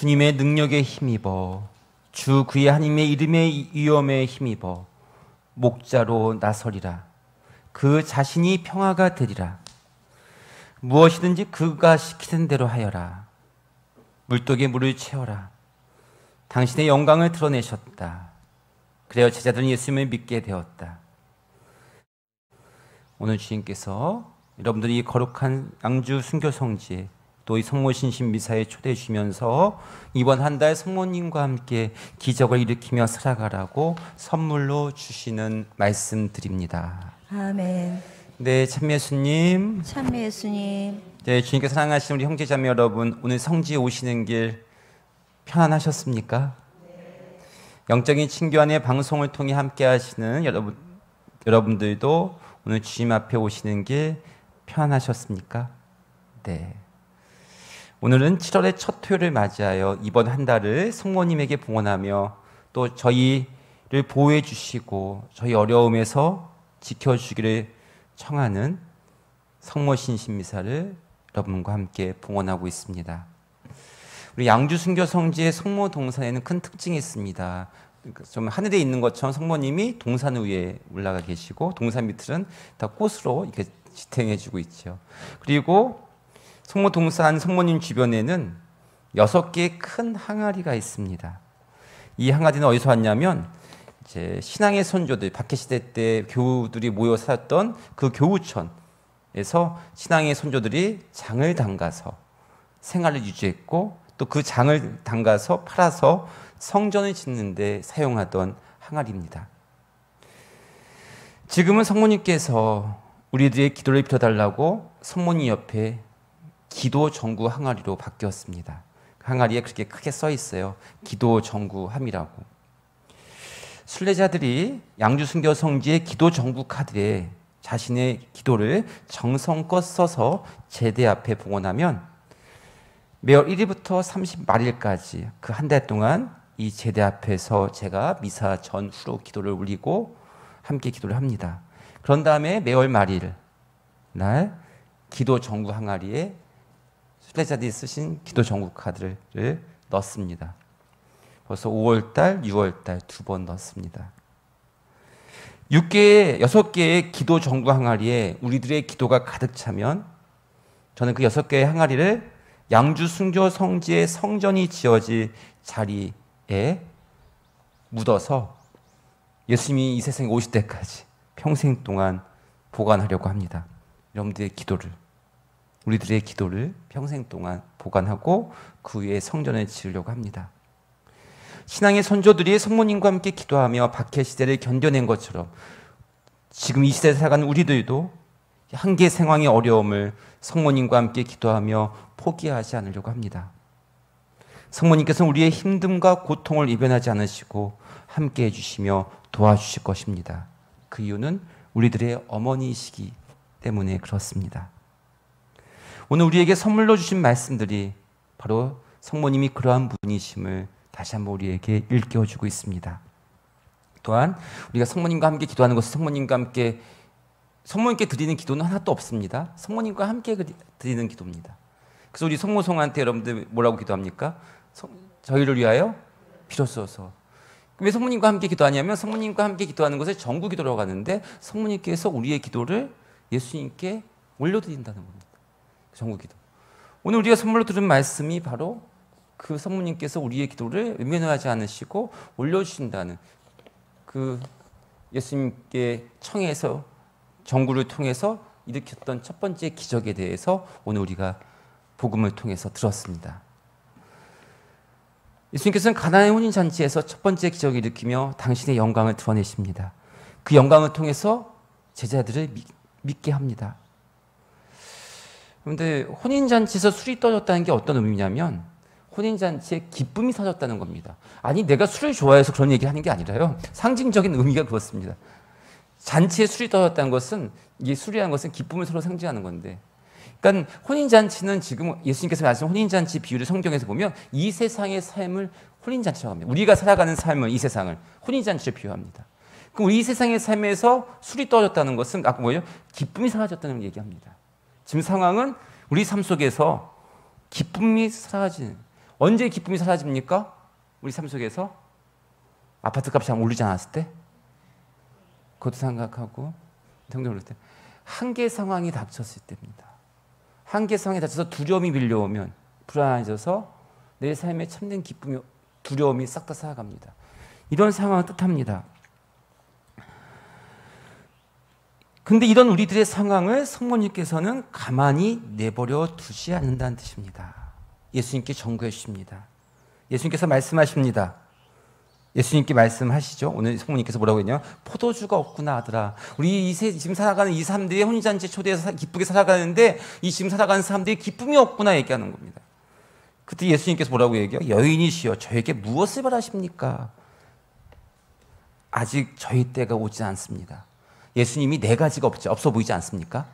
주님의 능력에 힘입어 주 그의 하나님의 이름의 위엄에 힘입어 목자로 나서리라. 그 자신이 평화가 되리라. 무엇이든지 그가 시키는 대로 하여라. 물독에 물을 채워라. 당신의 영광을 드러내셨다. 그래야 제자들은 예수님을 믿게 되었다. 오늘 주님께서 여러분들이 거룩한 양주 순교성지에 또 이 성모신신 미사에 초대해 주시면서 이번 한 달 성모님과 함께 기적을 일으키며 살아가라고 선물로 주시는 말씀 드립니다. 아멘. 네, 참미 예수님. 참미 예수님. 네, 주님께 사랑하시는 우리 형제자매 여러분, 오늘 성지에 오시는 길 편안하셨습니까? 영적인 친교 안의 방송을 통해 함께 하시는 여러분들도 오늘 주님 앞에 오시는 길 편안하셨습니까? 네. 오늘은 7월의 첫 토요일을 맞이하여 이번 한 달을 성모님에게 봉헌하며 또 저희를 보호해 주시고 저희 어려움에서 지켜주기를 청하는 성모 신신미사를 여러분과 함께 봉헌하고 있습니다. 우리 양주 순교 성지의 성모 동산에는 큰 특징이 있습니다. 좀 하늘에 있는 것처럼 성모님이 동산 위에 올라가 계시고 동산 밑은 다 꽃으로 이렇게 지탱해주고 있죠. 그리고 성모 동산 성모님 주변에는 6개의 큰 항아리가 있습니다. 이 항아리는 어디서 왔냐면 이제 신앙의 선조들, 박해시대 때 교우들이 모여 살았던 그 교우촌에서 신앙의 선조들이 장을 담가서 생활을 유지했고 또 그 장을 담가서 팔아서 성전을 짓는 데 사용하던 항아리입니다. 지금은 성모님께서 우리들의 기도를 빌어달라고 성모님 옆에 기도 전구 항아리로 바뀌었습니다. 항아리에 그렇게 크게 써 있어요. 기도 전구함이라고. 순례자들이 양주 순교 성지의 기도 전구 카드에 자신의 기도를 정성껏 써서 제대 앞에 봉헌하면 매월 1일부터 30말일까지 그 한 달 동안 이 제대 앞에서 제가 미사 전후로 기도를 올리고 함께 기도를 합니다. 그런 다음에 매월 말일 날 기도 전구 항아리에 순례자들이 쓰신 기도 전구 카드를 넣습니다. 벌써 5월달, 6월달 2번 넣습니다. 6개의 기도 전구 항아리에 우리들의 기도가 가득 차면 저는 그 6개의 항아리를 양주 순교 성지의 성전이 지어질 자리에 묻어서 예수님이 이 세상에 오실 때까지 평생 동안 보관하려고 합니다. 여러분들의 기도를, 우리들의 기도를 평생 동안 보관하고 그 위에 성전을 지으려고 합니다. 신앙의 선조들이 성모님과 함께 기도하며 박해시대를 견뎌낸 것처럼 지금 이 시대에 살아가는 우리들도 한계 상황의 어려움을 성모님과 함께 기도하며 포기하지 않으려고 합니다. 성모님께서는 우리의 힘듦과 고통을 이변하지 않으시고 함께 해주시며 도와주실 것입니다. 그 이유는 우리들의 어머니이시기 때문에 그렇습니다. 오늘 우리에게 선물로 주신 말씀들이 바로 성모님이 그러한 분이심을 다시 한번 우리에게 일깨워주고 있습니다. 또한 우리가 성모님과 함께 기도하는 것은 성모님께 드리는 기도는 하나도 없습니다. 성모님과 함께 드리는 기도입니다. 그래서 우리 성모성한테 여러분들 뭐라고 기도합니까? 저희를 위하여 비로소서. 왜 성모님과 함께 기도하냐면 성모님과 함께 기도하는 것을 전구 기도라고 하는데 성모님께서 우리의 기도를 예수님께 올려드린다는 겁니다. 전구 기도. 오늘 우리가 선물로 들은 말씀이 바로 그 성모님께서 우리의 기도를 외면하지 않으시고 올려주신다는 그 예수님께 청해서 전구를 통해서 일으켰던 첫 번째 기적에 대해서 오늘 우리가 복음을 통해서 들었습니다. 예수님께서는 가나의 혼인잔치에서 첫 번째 기적을 일으키며 당신의 영광을 드러내십니다. 그 영광을 통해서 제자들을 믿게 합니다. 그런데 혼인잔치에서 술이 떨어졌다는 게 어떤 의미냐면 혼인잔치에 기쁨이 사라졌다는 겁니다. 아니 내가 술을 좋아해서 그런 얘기를 하는 게 아니라요. 상징적인 의미가 그렇습니다. 잔치에 술이 떨어졌다는 것은 이게 술이라는 것은 기쁨을 서로 상징하는 건데 그러니까 혼인잔치는 지금 예수님께서 말씀하신 혼인잔치 비유를 성경에서 보면 이 세상의 삶을 혼인잔치라고 합니다. 우리가 살아가는 삶을 이 세상을 혼인잔치로 비유합니다. 그럼 우리 이 세상의 삶에서 술이 떨어졌다는 것은 아까 뭐예요? 기쁨이 사라졌다는 걸 얘기합니다. 지금 상황은 우리 삶 속에서 기쁨이 사라지는 언제 기쁨이 사라집니까? 우리 삶 속에서 아파트값이 잘 오르지 않았을 때 그것도 생각하고 성경을 때 한계 상황이 닥쳤을 때입니다. 한계 상황에 닥쳐서 두려움이 밀려오면 불안해져서 내 삶에 참된 기쁨이 두려움이 싹 다 사라갑니다. 이런 상황을 뜻합니다. 근데 이런 우리들의 상황을 성모님께서는 가만히 내버려 두지 않는다는 뜻입니다. 예수님께 전구해 주십니다. 예수님께서 말씀하십니다. 예수님께 말씀하시죠. 오늘 성모님께서 뭐라고 했냐? 포도주가 없구나 아들아. 우리 지금 살아가는 이 사람들이 혼인잔치 초대해서 기쁘게 살아가는데 이 지금 살아가는 사람들이 기쁨이 없구나 얘기하는 겁니다. 그때 예수님께서 뭐라고 얘기해요? 여인이시여 저에게 무엇을 바라십니까? 아직 저희 때가 오지 않습니다. 예수님이 네 가지가 없어 보이지 않습니까?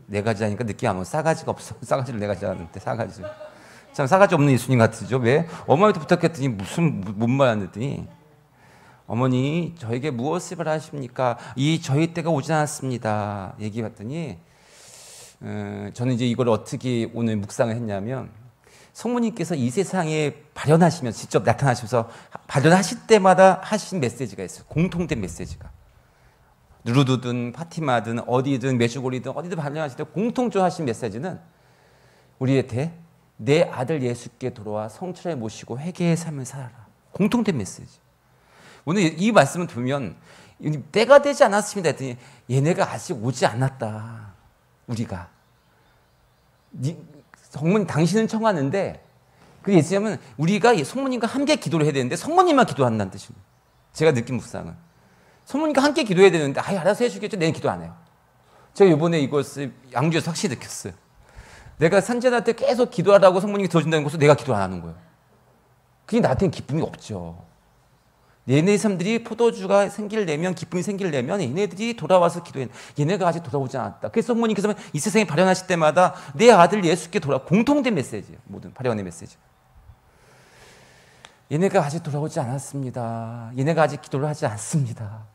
네 가지 하니까 느낌 안 오고 싸가지가 없어. 싸가지를 네 가지 하는데 싸가지. 참 싸가지 없는 예수님 같으죠. 왜? 어머니도 부탁했더니 무슨 뭔 말 안 했더니 어머니 저에게 무엇을 바라십니까? 이 저희 때가 오지 않았습니다. 얘기했더니 저는 이제 이걸 어떻게 오늘 묵상을 했냐면 성모님께서 이 세상에 발현하시면서 직접 나타나셔서 발현하실 때마다 하신 메시지가 있어요. 공통된 메시지가. 누르드든 파티마든 어디든 메주고리든 어디든 발현하실 때 공통적으로 하신 메시지는 우리한테 내 아들 예수께 돌아와 성처를 모시고 회개의 삶을 살아라. 공통된 메시지. 오늘 이 말씀을 들으면 때가 되지 않았습니다 했더니 얘네가 아직 오지 않았다. 우리가. 성모님 당신은 청하는데 그게 예수님은 우리가 성모님과 함께 기도를 해야 되는데 성모님만 기도한다는 뜻입니다. 제가 느낀 묵상은. 성모님과 함께 기도해야 되는데 알아서 해주겠죠. 내는 기도 안 해요. 제가 이번에 이것을 양주에서 확실히 느꼈어요. 내가 산제나 때 계속 기도하라고 성모님이 들어준다는 것을 내가 기도 안 하는 거예요. 그게 나한테는 기쁨이 없죠. 얘네 사람들이 포도주가 생기려면 기쁨이 생기려면 얘네들이 돌아와서 기도해. 얘네가 아직 돌아오지 않았다. 그래서 성모님께서 이 세상에 발현하실 때마다 내 아들 예수께 공통된 메시지예요. 모든 발현의 메시지. 얘네가 아직 돌아오지 않았습니다. 얘네가 아직 기도를 하지 않습니다.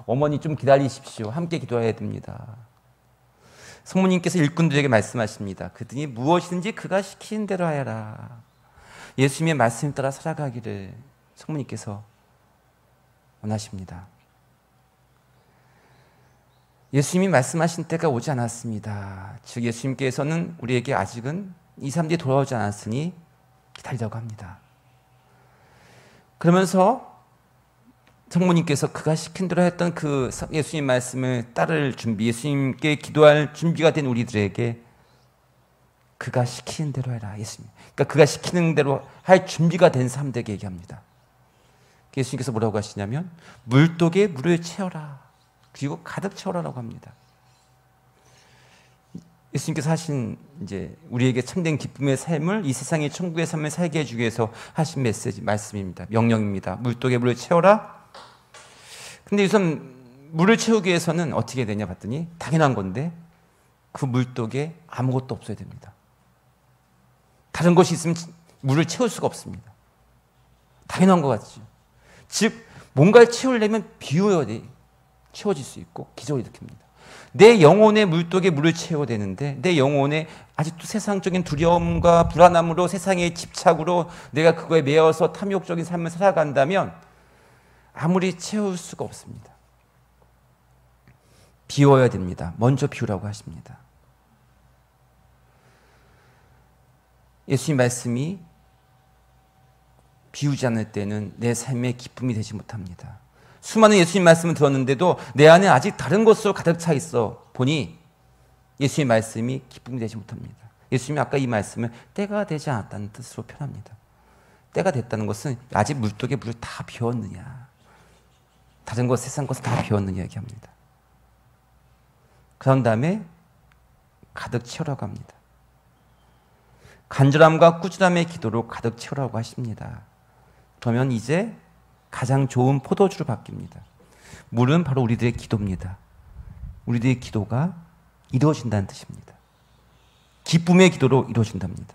어머니 좀 기다리십시오. 함께 기도해야 됩니다. 성모님께서 일꾼들에게 말씀하십니다. 그들이 무엇이든지 그가 시키는 대로 하여라. 예수님의 말씀 따라 살아가기를 성모님께서 원하십니다. 예수님이 말씀하신 때가 오지 않았습니다. 즉 예수님께서는 우리에게 아직은 이 사람들이 돌아오지 않았으니 기다리라고 합니다. 그러면서 성모님께서 그가 시킨 대로 했던 그 예수님 말씀을 따를 준비, 예수님께 기도할 준비가 된 우리들에게 그가 시키는 대로 해라. 예수님. 그러니까 그가 시키는 대로 할 준비가 된 사람들에게 얘기합니다. 예수님께서 뭐라고 하시냐면 물독에 물을 채워라. 그리고 가득 채워라라고 합니다. 예수님께서 하신 이제 우리에게 참된 기쁨의 삶을 이 세상의 천국의 삶을 살게 해주기 위해서 하신 메시지 말씀입니다. 명령입니다. 물독에 물을 채워라. 근데 우선 물을 채우기 위해서는 어떻게 되냐 봤더니 당연한 건데 그 물독에 아무것도 없어야 됩니다. 다른 것이 있으면 물을 채울 수가 없습니다. 당연한 것 같죠. 즉 뭔가를 채우려면 비워야 돼. 채워질 수 있고 기적을 일으킵니다. 내 영혼의 물독에 물을 채워야 되는데 내 영혼에 아직도 세상적인 두려움과 불안함으로 세상의 집착으로 내가 그거에 매여서 탐욕적인 삶을 살아간다면 아무리 채울 수가 없습니다. 비워야 됩니다. 먼저 비우라고 하십니다. 예수님 말씀이 비우지 않을 때는 내 삶의 기쁨이 되지 못합니다. 수많은 예수님 말씀을 들었는데도 내 안에 아직 다른 것으로 가득 차 있어 보니 예수님 말씀이 기쁨이 되지 못합니다. 예수님이 아까 이 말씀을 때가 되지 않았다는 뜻으로 표현합니다. 때가 됐다는 것은 아직 물독에 물을 다 비웠느냐, 다른 것, 세상 것을 다 비웠느냐 얘기합니다. 그런 다음에 가득 채우라고 합니다. 간절함과 꾸준함의 기도로 가득 채우라고 하십니다. 그러면 이제 가장 좋은 포도주로 바뀝니다. 물은 바로 우리들의 기도입니다. 우리들의 기도가 이루어진다는 뜻입니다. 기쁨의 기도로 이루어진답니다.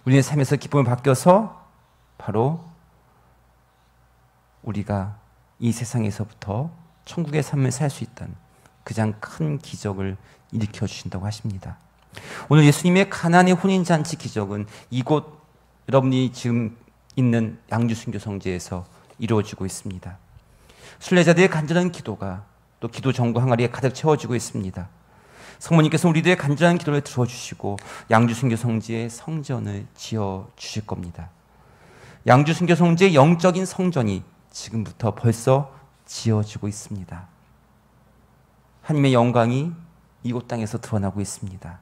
우리의 삶에서 기쁨을 바뀌어서 바로 우리가 이 세상에서부터 천국의 삶을 살 수 있다는 가장 큰 기적을 일으켜 주신다고 하십니다. 오늘 예수님의 가나안의 혼인잔치 기적은 이곳 여러분이 지금 있는 양주 순교 성지에서 이루어지고 있습니다. 순례자들의 간절한 기도가 또 기도 전구 항아리에 가득 채워지고 있습니다. 성모님께서 우리들의 간절한 기도를 들어주시고 양주 순교 성지에 성전을 지어 주실 겁니다. 양주 순교 성지의 영적인 성전이 지금부터 벌써 지어지고 있습니다. 하나님의 영광이 이곳 땅에서 드러나고 있습니다.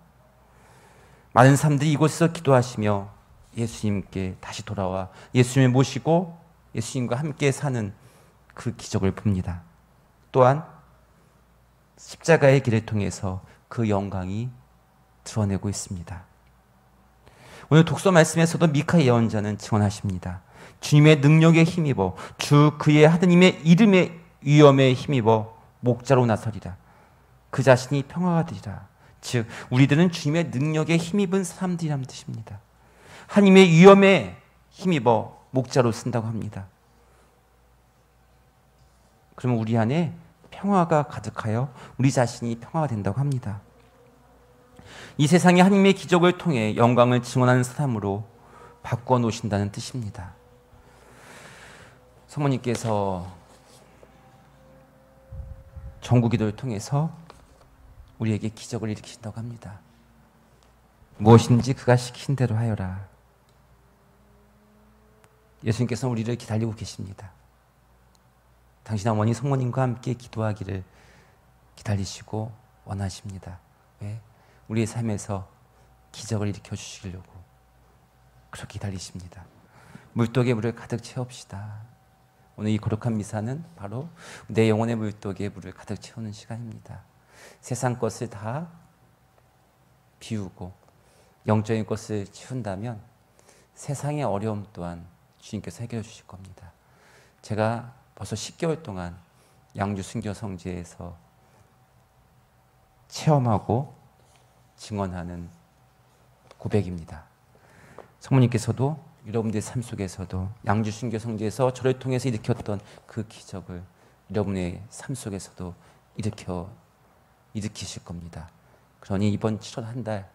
많은 사람들이 이곳에서 기도하시며 예수님께 다시 돌아와 예수님을 모시고 예수님과 함께 사는 그 기적을 봅니다. 또한 십자가의 길을 통해서 그 영광이 드러내고 있습니다. 오늘 독서 말씀에서도 미카 예언자는 증언하십니다. 주님의 능력에 힘입어 주 그의 하느님의 이름의 위엄에 힘입어 목자로 나서리라. 그 자신이 평화가 되리라. 즉 우리들은 주님의 능력에 힘입은 사람들이라는 뜻입니다. 하나님의 위엄에 힘입어 목자로 쓴다고 합니다. 그러면 우리 안에 평화가 가득하여 우리 자신이 평화가 된다고 합니다. 이 세상에 하나님의 기적을 통해 영광을 증언하는 사람으로 바꿔놓으신다는 뜻입니다. 성모님께서 전구기도를 통해서 우리에게 기적을 일으키신다고 합니다. 무엇인지 그가 시킨 대로 하여라. 예수님께서는 우리를 기다리고 계십니다. 당신 어머니 성모님과 함께 기도하기를 기다리시고 원하십니다. 왜? 우리의 삶에서 기적을 일으켜 주시려고 그렇게 기다리십니다. 물독에 물을 가득 채웁시다. 오늘 이 거룩한 미사는 바로 내 영혼의 물독에 물을 가득 채우는 시간입니다. 세상 것을 다 비우고 영적인 것을 채운다면 세상의 어려움 또한 주님께서 해결해 주실 겁니다. 제가 벌써 10개월 동안 양주 순교 성지에서 체험하고 증언하는 고백입니다. 성모님께서도 여러분들의 삶 속에서도 양주 순교 성지에서 저를 통해서 일으켰던 그 기적을 여러분의 삶 속에서도 일으키실 겁니다. 그러니 이번 7월 한 달,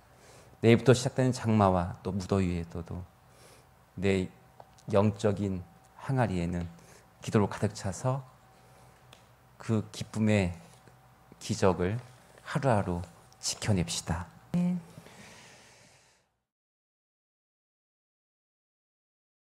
내일부터 시작되는 장마와 또 무더위에도 내 영적인 항아리에는 기도로 가득 차서 그 기쁨의 기적을 하루하루 지켜냅시다.